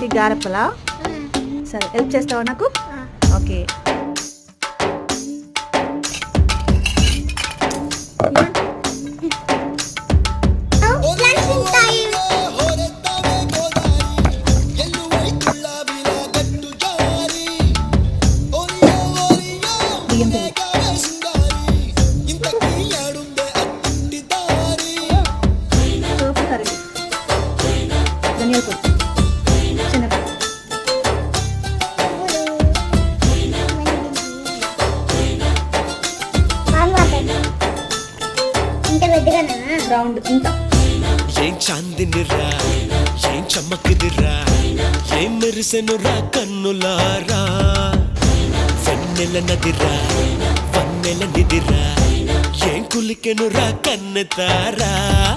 ఏంటి గారెప్పలా? సరే హెల్ప్ చేస్తావా నాకు? ఓకే. బియ్యం పిండి. సోపు కర్రీ. ధనియాల పొడి. శనగపప్పు. రౌండ్ ఇంకా. ఏం చాందినిరా, ఏం చమ్మకిదిరా, ఏం మెరిసెనురా కన్నులారా, వెన్నెల నదిరా, వన్నెల నిదిరా, ఏం కులికెనురా కన్నెతారా.